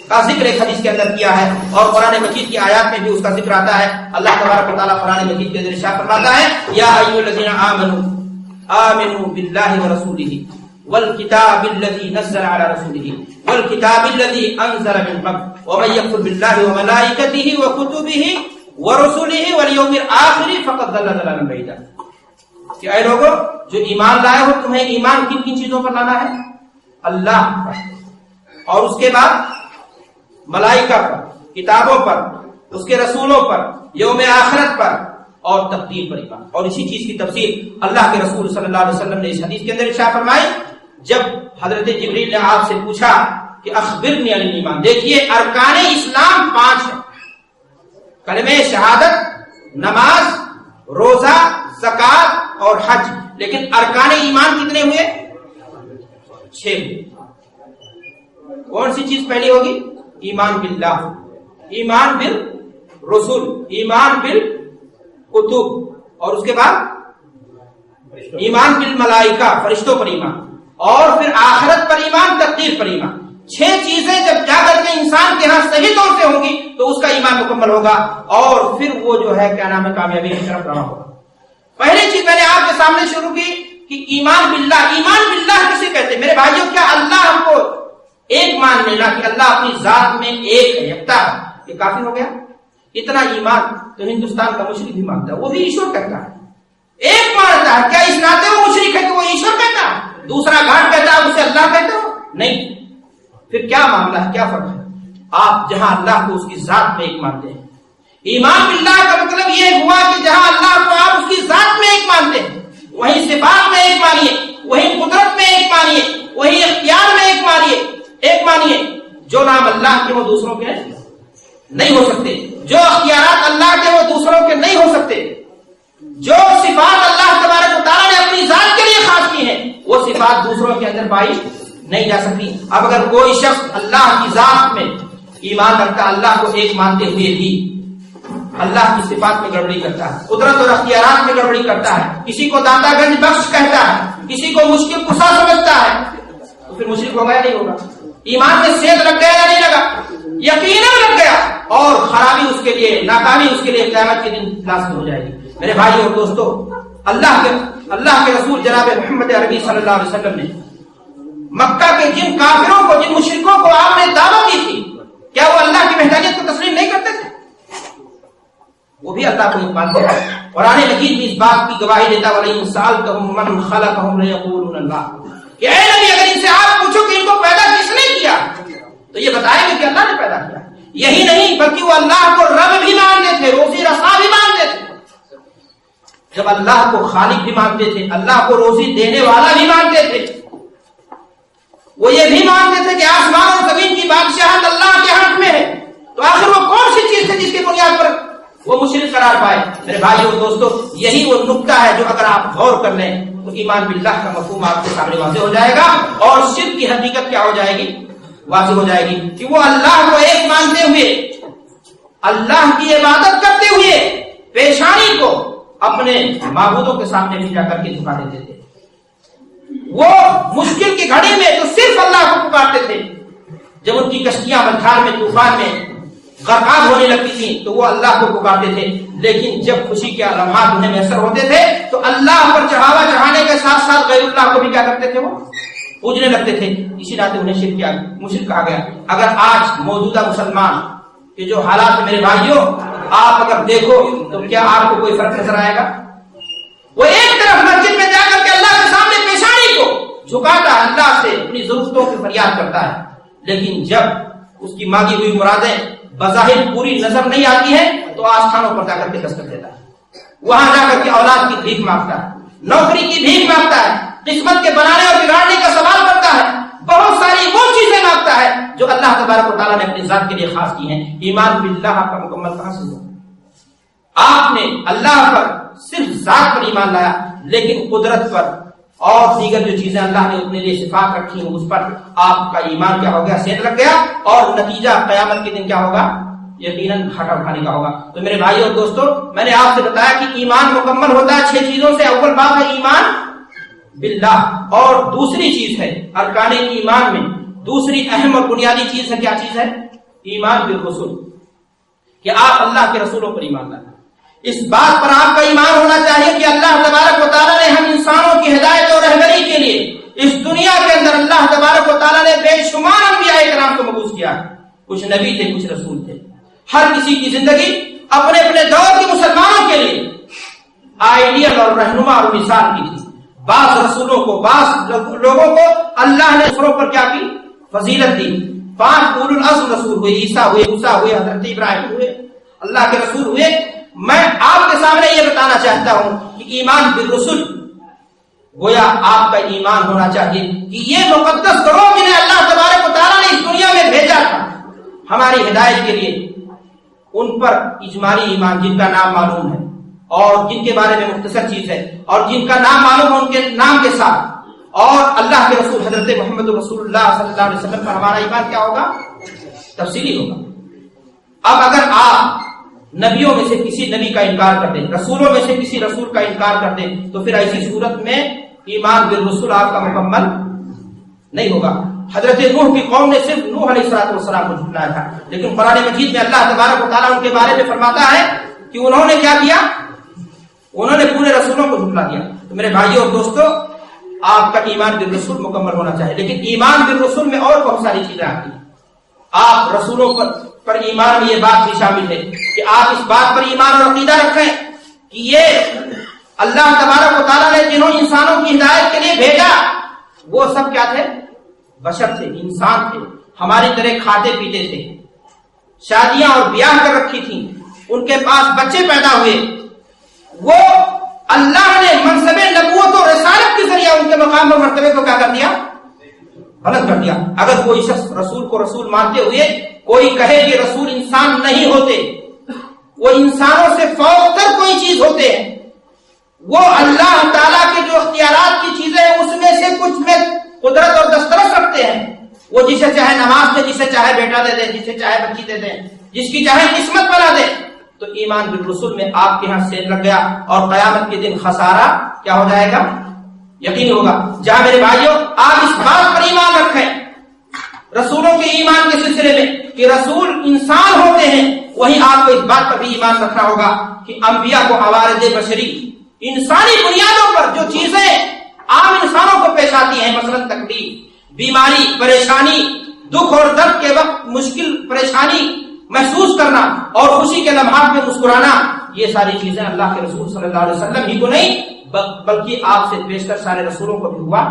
کا ذکر ایک حدیث کے اندر کیا ہے، اور قرآن مجید کی آیات میں بھی اس کا ذکر آتا ہے۔ اللہ تبارک و تعالیٰ قرآن مجید کے اندر ارشاد فرماتا ہے یا ایھا الذین آمنوا باللہ ورسولہ والکتاب الذی نزل علی رسولہ والکتاب الذی انزل من قبل ومن یکفر باللہ وملائکتہ وکتبہ ورسلہ والیوم الآخر فقد ضل ضلالا بعیدا۔ کہ اے لوگو جو ایمان لائے ہو، تمہیں ایمان کن کن چیزوں پر لانا ہے؟ اللہ پر، اور اس کے بعد ملائکہ پر، کتابوں پر، اس کے رسولوں پر، یوم آخرت پر، اور تقدیر پر ایمان۔ اور اسی چیز کی تفسیر اللہ کے رسول صلی اللہ علیہ وسلم نے اس حدیث کے اندر ارشاد فرمائی جب حضرت جبریل نے آپ سے پوچھا کہ اخبرنی عن الایمان۔ دیکھیے ارکان اسلام 5 ہیں، کلمہ شہادت، نماز، روزہ، زکات اور حج، لیکن ارکان ایمان کتنے ہوئے؟ 6 ہوئے۔ کون سی چیز پہلی ہوگی؟ ایمان باللہ، ایمان بالرسول، ایمان بالکتب، اور اس کے بعد ایمان بالملائکہ، فرشتوں پر ایمان، اور پھر آخرت پر ایمان، تقدیر پر ایمان۔ 6 چیزیں جب جا کر کے انسان کے ہاں صحیح طور سے ہوں گی تو اس کا ایمان مکمل ہوگا، اور پھر وہ جو ہے کیا نام ہے کامیابی کی طرف روانہ ہوگا۔ پہلی چیز میں نے آپ کے سامنے شروع کی کہ ایمان باللہ۔ ایمان باللہ کسے کہتے ہیں میرے بھائیوں؟ کیا اللہ ہم کو ایک مان لینا کہ اللہ اپنی ذات میں ایک ہے، یکتا ہے، یہ کافی ہو گیا؟ اتنا ایمان تو ہندوستان کا مشرک بھی مانتا ہے، وہ بھی ایشور کہتا ہے، ایک مانتا ہے۔ کیا اس ناطے وہ مشرک ہے کہ وہ ایشور کہتا ہے، دوسرا گاڈ کہتا ہے اسے اللہ کہتے ہو؟ نہیں۔ پھر کیا معاملہ ہے، کیا فرق ہے؟ آپ جہاں اللہ کو اس کی ذات میں ایک مانتے ہیں، ایمان باللہ کا مطلب یہ ہوا کہ جہاں اللہ کو آپ اس کی ذات میں ایک مانتے ہیں، وہیں صفات میں ایک مانیے، وہیں قدرت میں ایک مانیے، وہیں اختیار میں ایک مانیے۔ جو نام اللہ کے وہ دوسروں کے نہیں ہو سکتے، جو اختیارات اللہ کے وہ دوسروں کے نہیں ہو سکتے، جو صفات اللہ تبارک و تعالیٰ نے اپنی ذات کے لیے خاص کی ہیں وہ صفات دوسروں کے اندر پائی نہیں جا سکتی۔ اب اگر کوئی شخص اللہ کی ذات میں ایمان رکھتا، اللہ کو ایک مانتے ہوئے بھی اللہ کی صفات میں گڑبڑی کرتا ہے، قدرت اور اختیارات میں گڑبڑی کرتا ہے، کسی کو داتا گنج بخش کہتا ہے، کسی کو مشکل کشا سمجھتا ہے، تو پھر مشرک ہوگا یا نہیں ہوگا؟ ایمان میں سیدھ لگ گیا یا نہیں لگا؟ یقیناً لگ گیا، اور خرابی اس کے لیے، ناکامی اس کے لیے قیامت کے دن لازم ہو جائے گی۔ میرے بھائی اور دوستو، اللہ کے رسول جناب محمد عربی صلی اللہ علیہ وسلم نے مکہ کے جن کافروں کو، جن مشرکوں کو آپ نے دعوت دی تھی، کیا وہ اللہ کی وحدانیت کو تسلیم نہیں کرتے تھے؟ وہ بھی اللہ کو ایک مانتے ہیں۔ قرآن مجید بھی اس بات کی گواہی دیتا ہے وَلَئِن سَأَلْتَهُم مَّن خَلَقَهُم لَيَقُولُونَ اللَّهُ، کہ اے نبی اگر ان سے آپ پوچھو کہ ان کو پیدا کس نے کیا تو یہ بتائیں گے کہ اللہ نے پیدا کیا۔ یہی نہیں بلکہ وہ اللہ کو رب بھی مانتے تھے، روزی رسا بھی مانتے تھے۔ جب اللہ کو خالق بھی مانتے تھے، اللہ کو روزی دینے والا بھی مانتے تھے، وہ یہ بھی مانتے تھے کہ آسمان اور زمین کی بادشاہت اللہ کے ہاتھ میں ہے، تو آخر وہ کون سی چیز ہے جس کی بنیاد پر وہ مشرک قرار پائے؟ میرے بھائیو اور دوستو، یہی وہ نقطہ ہے جو اگر آپ غور کر لیں تو ایمان باللہ کا مفہوم آپ کے سامنے واضح ہو جائے گا، اور شرک کی حقیقت کیا ہو جائے گی؟ واضح ہو جائے گی کہ وہ اللہ کو ایک مانتے ہوئے، اللہ کی عبادت کرتے ہوئے پیشانی کو اپنے معبودوں کے سامنے بھی جا کر کے جھکا دیتے تھے۔ وہ مشکل کی گھڑی میں تو صرف اللہ کو پکارتے تھے، جب ان کی کشتیاں بلکھار میں، طوفان میں غرقاب ہونے لگتی تھیں تو وہ اللہ کو پکارتے تھے، لیکن جب خوشی کے لمحات انہیں میسر ہوتے تھے تو اللہ پر چڑھاوا چڑھانے کے ساتھ ساتھ غیر اللہ کو بھی کیا کرتے تھے؟ وہ پوجنے لگتے تھے۔ اسی ناطے انہیں مشرک کہا گیا۔ اگر آج موجودہ مسلمان کے جو حالات ہیں میرے بھائیوں، آپ اگر دیکھو تو کیا آپ کو کوئی فرق نظر آئے گا؟ وہ ایک طرف مسجد میں جا کر کے اللہ کے سامنے پیشانی کو جھکاتا ہے، اللہ سے اپنی ضرورتوں کی فریاد کرتا ہے، لیکن جب اس کی مانگی ہوئی مرادیں بظاہر پوری نظر نہیں آتی ہے تو آستانوں پر جا کر کے دستک دیتا ہے، وہاں جا کر کے اولاد کی بھیک مانگتا ہے، نوکری کی بھیک مانگتا ہے، قسمت کے بنانے اور بگاڑنے کا سوال کرتا ہے، بہت ساری وہ چیزیں مانگتا ہے جو اللہ تبارک و تعالیٰ نے اپنی ذات کے لیے خاص کی ہیں۔ ایمان باللہ کا مکمل کہاں سے ہوا؟ آپ نے اللہ پر صرف ذات پر ایمان لایا، لیکن قدرت پر اور دیگر جو چیزیں اللہ نے اپنے لیے صفات رکھی ہیں اس پر آپ کا ایمان کیا ہو گیا؟ سیٹ لگ گیا، اور نتیجہ قیامت کے دن کیا ہوگا؟ یقیناً گھاٹا اٹھانے کا ہوگا۔ تو میرے بھائی اور دوستو، میں نے آپ سے بتایا کہ ایمان مکمل ہوتا ہے 6 چیزوں سے۔ اول بات ہے ایمان باللہ، اور دوسری چیز ہے ارکان ایمان میں دوسری اہم اور بنیادی چیز ہے، کیا چیز ہے؟ ایمان بالرسول، کہ آپ اللہ کے رسولوں پر ایمان لائیں۔ اس بات پر آپ کا ایمان ہونا چاہیے کہ اللہ تبارک و تعالیٰ نے ہم انسانوں کی ہدایت اور رہبری کے لیے اس دنیا کے اندر اللہ تبارک و تعالیٰ نے بے شمار انبیاء کرام کو مبعوث کیا ہے۔ کچھ نبی تھے، کچھ رسول تھے۔ ہر کسی کی زندگی اپنے اپنے دور کے مسلمانوں کے لیے آئیڈیل اور رہنما اور مثال کی تھی۔ بعض رسولوں کو، بعض لوگوں کو اللہ نے دوسروں پر کیا کی؟ فضیلت دی۔ 5 اولو العزم رسول ہوئے، عیسیٰ ہوئے، موسیٰ ہوئے، حضرت ابراہیم ہوئے، اللہ کے رسول ہوئے۔ میں آپ کے سامنے یہ بتانا چاہتا ہوں کہ ایمان بالرسل، گویا آپ کا ایمان ہونا چاہیے کہ یہ مقدس گروہ جنہیں اللہ تبارک و تعالیٰ نے اس دنیا میں بھیجا تھا ہماری ہدایت کے لیے، ان پر اجمالی ایمان، جن کا نام معلوم ہے اور جن کے بارے میں مختصر چیز ہے اور جن کا نام معلوم ہے ان کے نام کے ساتھ، اور اللہ کے رسول حضرت محمد رسول اللہ صلی اللہ علیہ وسلم پر ہمارا ایمان کیا ہوگا؟ تفصیلی ہوگا۔ اب اگر آپ نبیوں میں سے کسی نبی کا انکار کر دیں، رسولوں میں سے کسی رسول کا انکار کر دیں، تو پھر ایسی صورت میں ایمان بالرسول آپ کا مکمل نہیں ہوگا۔ حضرت نوح کی قوم نے صرف نوح علیہ السلام کو جھٹلایا تھا، لیکن قرآن مجید میں اللہ تبارک و تعالیٰ ان کے بارے میں فرماتا ہے کہ انہوں نے کیا کیا؟ انہوں نے پورے رسولوں کو جھٹلا دیا۔ تو میرے بھائیوں اور دوستوں، آپ کا ایمان بالرسول مکمل ہونا چاہیے، لیکن ایمان بالرسول میں اور بہت ساری چیزیں آتی ہیں۔ آپ رسولوں پر ایمان میں یہ بات بھی شامل ہے کہ آپ اس بات پر ایمان اور عقیدہ رکھیں کہ یہ اللہ تبارک و تعالیٰ نے جنہوں انسانوں کی ہدایت کے لیے بھیجا وہ سب کیا تھے؟ بشر تھے، انسان تھے، ہماری طرح کھاتے پیتے تھے، شادیاں اور بیاہ کر رکھی تھیں، ان کے پاس بچے پیدا ہوئے۔ وہ اللہ نے منصب نبوت اور رسالت کے ذریعے ان کے مقام اور مرتبے کو کیا کر دیا؟ غلط کر دیا۔ اگر کوئی شخص رسول کو رسول مانتے ہوئے کوئی کہے کہ رسول انسان نہیں ہوتے، وہ انسانوں سے فوق تر کوئی چیز ہوتے ہیں، وہ اللہ تعالیٰ کے جو اختیارات کی چیزیں ہیں اس میں سے کچھ میں قدرت اور دسترس رکھتے ہیں، وہ جسے چاہے نماز دے، جسے چاہے بیٹا دے دیں، جسے چاہے بچی دے دیں، جس کی چاہے قسمت بنا دے، تو ایمان بالرسول میں آپ کے ہاں سیل لگ گیا اور قیامت کے دن خسارہ کیا ہو جائے گا؟ یقین ہوگا۔ جہاں میرے بھائیوں آپ اس بات پر ایمان رکھیں رسولوں کے ایمان کے سلسلے میں کہ رسول انسان ہوتے ہیں، وہیں آپ کو اس بات پر بھی ایمان رکھنا ہوگا کہ انبیاء کو عوارض بشری، انسانی بنیادوں پر جو چیزیں عام انسانوں کو پیش آتی ہیں، مثلا تکلیف، بیماری، پریشانی، دکھ اور درد کے وقت مشکل پریشانی محسوس کرنا اور خوشی کے لمحات میں مسکرانا، یہ ساری چیزیں اللہ کے رسول صلی اللہ علیہ وسلم ہی کو نہیں بلکہ آپ سے بیشتر سارے رسولوں کو بھی ہوا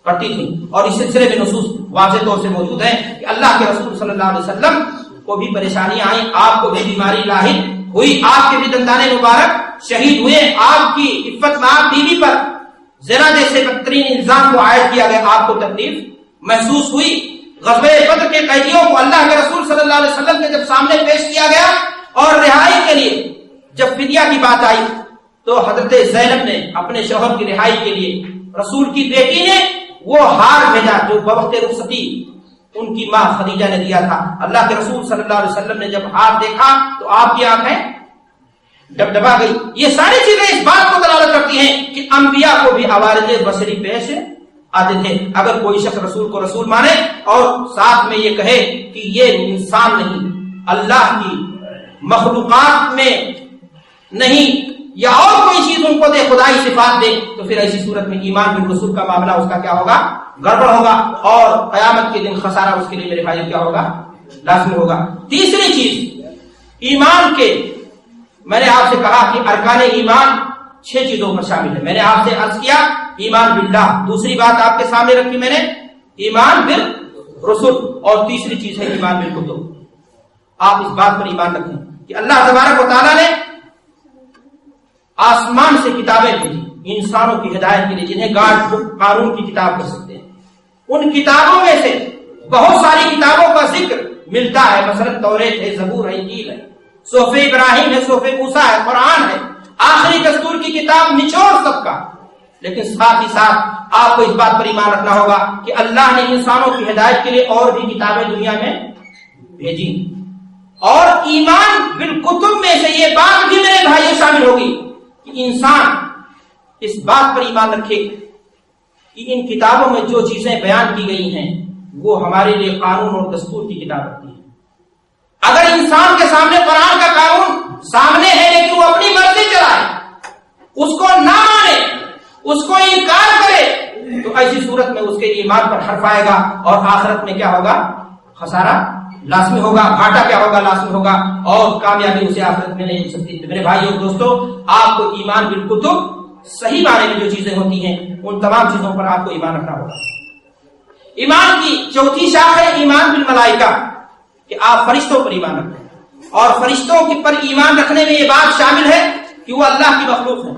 کرتی تھی۔ اور اس سلسلے میں نصوص واضح طور سے موجود ہیں کہ اللہ کے رسول صلی اللہ علیہ وسلم کو بھی پریشانیاں آئیں، آپ کو بھی بیماری لاحق ہوئی، آپ کے بھی دندان مبارک شہید ہوئے، آپ کی عفت مآب بیوی پر زنا جیسے بدترین الزام کو عائد کیا گیا، آپ کو تکلیف محسوس ہوئی۔ غزوہ بدر کے قیدیوں کو اللہ کے رسول صلی اللہ علیہ وسلم کے جب سامنے پیش کیا گیا اور رہائی کے لیے جب فدیہ کی بات آئی تو حضرت زینب نے اپنے شوہر کی رہائی کے لیے رسول کی بیٹی نے وہ ہار بھیجا جو بوقت رخصتی ان کی ماں خدیجہ نے دیا تھا۔ اللہ کے رسول صلی اللہ علیہ وسلم نے جب ہار دیکھا تو آپ کی آنکھیں ڈبڈبا گئی۔ یہ ساری چیزیں اس بات کو دلالت کرتی ہیں کہ انبیاء کو بھی عوارض بشری پیش آتے تھے۔ اگر کوئی شخص رسول کو رسول مانے اور ساتھ میں یہ کہے کہ یہ انسان نہیں، اللہ کی مخلوقات میں نہیں، یا اور کوئی چیز ان کو دے، خدائی صفات دے، تو پھر ایسی صورت میں ایمان بالرسول کا معاملہ اس کا کیا ہوگا؟ گڑبڑ ہوگا، اور قیامت کے دن خسارہ اس کے لیے میرے بھائی کیا ہوگا؟ لازمی ہوگا۔ تیسری چیز ایمان کے، میں نے آپ سے کہا کہ ارکان ایمان 6 چیزوں پر شامل ہے۔ میں نے آپ سے عرض کیا ایمان باللہ، دوسری بات آپ کے سامنے رکھی میں نے ایمان بالرسل، اور تیسری چیز ہے ایمان بالکتب۔ آپ اس بات پر ایمان رکھیں کہ اللہ تبارک و تعالیٰ نے آسمان سے کتابیں بھیجی انسانوں کی ہدایت کے لیے، جنہیں گاڈ بک قانون کی کتاب کر سکتے ہیں۔ ان کتابوں میں سے بہت ساری کتابوں کا ذکر ملتا ہے، مثلا توریت ہے، زبور ہے، انجیل ہے، صحف ابراہیم ہے، صحف موسیٰ ہے، قرآن ہے، آخری دستور کی کتاب نچوڑ سب کا۔ لیکن ساتھ ہی ساتھ آپ کو اس بات پر ایمان رکھنا ہوگا کہ اللہ نے انسانوں کی ہدایت کے لیے اور بھی کتابیں دنیا میں بھیجی، اور ایمان بالکتب میں سے یہ بات بھی میرے بھائیوں شامل ہوگی کہ انسان اس بات پر ایمان رکھے کہ ان کتابوں میں جو چیزیں بیان کی گئی ہیں وہ ہمارے لیے قانون اور دستور کی کتاب رکھتی ہے۔ اگر انسان کے سامنے قرآن کا قانون سامنے ہے لیکن وہ اپنی مرضی چلائے، اس کو نہ مانے، اس کو انکار کرے، تو ایسی صورت میں اس کے ایمان پر حرف آئے گا اور آخرت میں کیا ہوگا؟ خسارہ لازمی ہوگا، گھاٹا کیا ہوگا؟ لازمی ہوگا، اور کامیابی اسے آخرت میں نہیں مل سکتی۔ میرے بھائیو اور دوستو، آپ کو ایمان بالکتب صحیح معنی میں جو چیزیں ہوتی ہیں ان تمام چیزوں پر آپ کو ایمان رکھنا ہوگا۔ ایمان کی چوتھی شاخ ہے ایمان بالملائکہ، کہ آپ فرشتوں پر ایمان رکھیں، اور فرشتوں پر ایمان رکھنے میں یہ بات شامل ہے کہ وہ اللہ کی مخلوق ہے،